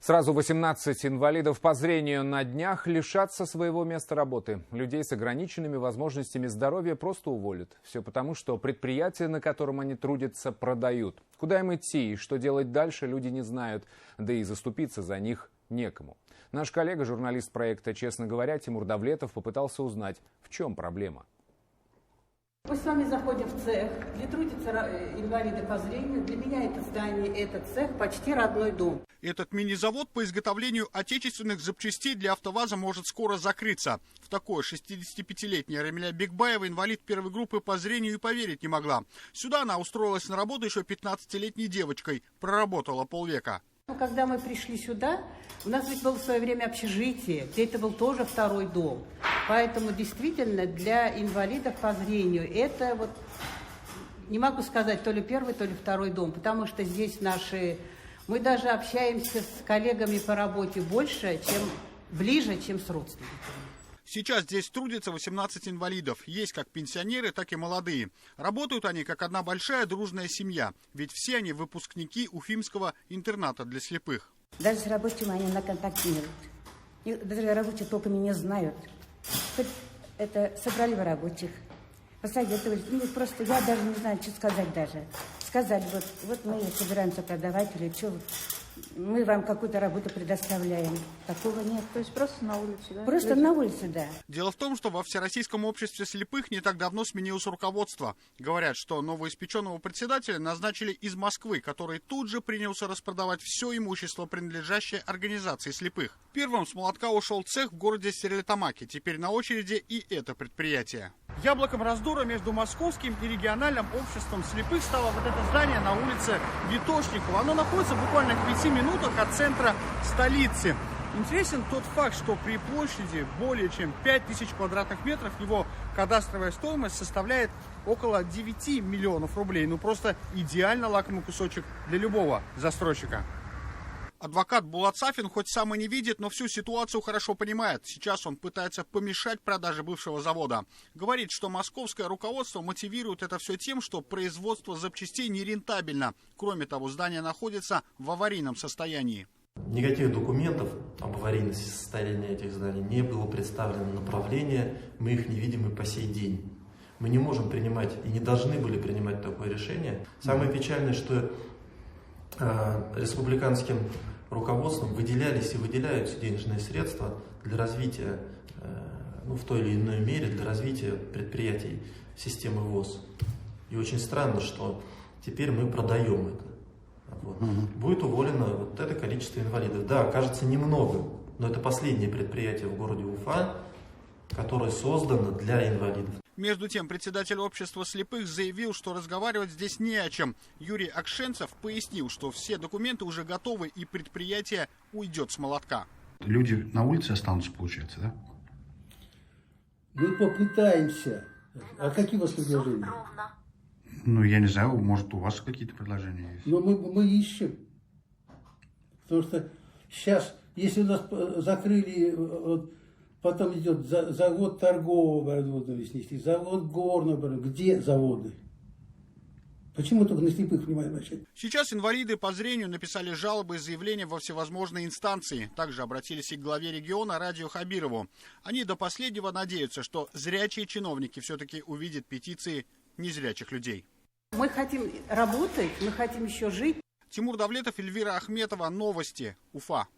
Сразу 18 инвалидов по зрению на днях лишатся своего места работы. Людей с ограниченными возможностями здоровья просто уволят. Все потому, что предприятие, на котором они трудятся, продают. Куда им идти и что делать дальше, люди не знают. Да и заступиться за них некому. Наш коллега, журналист проекта «Честно говоря», Тимур Давлетов попытался узнать, в чем проблема. Мы с вами заходим в цех, где трудятся инвалиды по зрению. Для меня это здание, этот цех почти родной дом. Этот мини-завод по изготовлению отечественных запчастей для АвтоВАЗа может скоро закрыться. В такое 65-летняя Рамиля Бекбаева, инвалид первой группы по зрению, и поверить не могла. Сюда она устроилась на работу еще 15-летней девочкой, проработала полвека. Когда мы пришли сюда, у нас ведь было в свое время общежитие, где это был тоже второй дом. Поэтому действительно для инвалидов по зрению это вот, не могу сказать, то ли первый, то ли второй дом, потому что здесь мы даже общаемся с коллегами по работе ближе, чем с родственниками. Сейчас здесь трудятся 18 инвалидов. Есть как пенсионеры, так и молодые. Работают они как одна большая дружная семья. Ведь все они выпускники Уфимского интерната для слепых. Даже с рабочими они на контакте не идут. Даже рабочие толком не знают. Это собрали бы рабочих, посоветовали. Просто я даже не знаю, что сказать даже. Сказали, вот мы собираемся продавать или что. Мы вам какую-то работу предоставляем. Такого нет. То есть просто на улице, да? Просто на улице, да. Дело в том, что во Всероссийском обществе слепых не так давно сменилось руководство. Говорят, что новоиспеченного председателя назначили из Москвы, который тут же принялся распродавать все имущество, принадлежащее организации слепых. Первым с молотка ушел цех в городе Стерлитамаке. Теперь на очереди и это предприятие. Яблоком раздора между московским и региональным обществом слепых стало вот это здание на улице Витошникова. Оно находится буквально в 5 минутах от центра столицы. Интересен тот факт, что при площади более чем 5000 квадратных метров его кадастровая стоимость составляет около 9 миллионов рублей. Ну просто идеально лакомый кусочек для любого застройщика. Адвокат Булат Сафин хоть сам и не видит, но всю ситуацию хорошо понимает. Сейчас он пытается помешать продаже бывшего завода. Говорит, что московское руководство мотивирует это все тем, что производство запчастей нерентабельно. Кроме того, здание находится в аварийном состоянии. Никаких документов об аварийности состояния этих зданий не было представлено направление, мы их не видим и по сей день. Мы не можем принимать и не должны были принимать такое решение. Самое печальное, что республиканским руководством выделялись и выделяются денежные средства для развития, в той или иной мере, для развития предприятий системы ВОС. И очень странно, что теперь мы продаем это. Вот. Будет уволено вот это количество инвалидов. Да, кажется немного, но это последнее предприятие в городе Уфа, которое создано для инвалидов. Между тем, председатель общества слепых заявил, что разговаривать здесь не о чем. Юрий Акшенцев пояснил, что все документы уже готовы и предприятие уйдет с молотка. Люди на улице останутся, получается, да? Мы попытаемся. А какие у вас предложения? Ну, я не знаю, может, у вас какие-то предложения есть? Но мы ищем. Потому что сейчас, если у нас закрыли... Потом идет завод торгового оборудования снести, завод горного оборудования. Где заводы? Почему только на слепых внимание начать? Сейчас инвалиды по зрению написали жалобы и заявления во всевозможные инстанции. Также обратились и к главе региона Радию Хабирову. Они до последнего надеются, что зрячие чиновники все-таки увидят петиции незрячих людей. Мы хотим работать, мы хотим еще жить. Тимур Давлетов, Эльвира Ахметова. Новости. Уфа.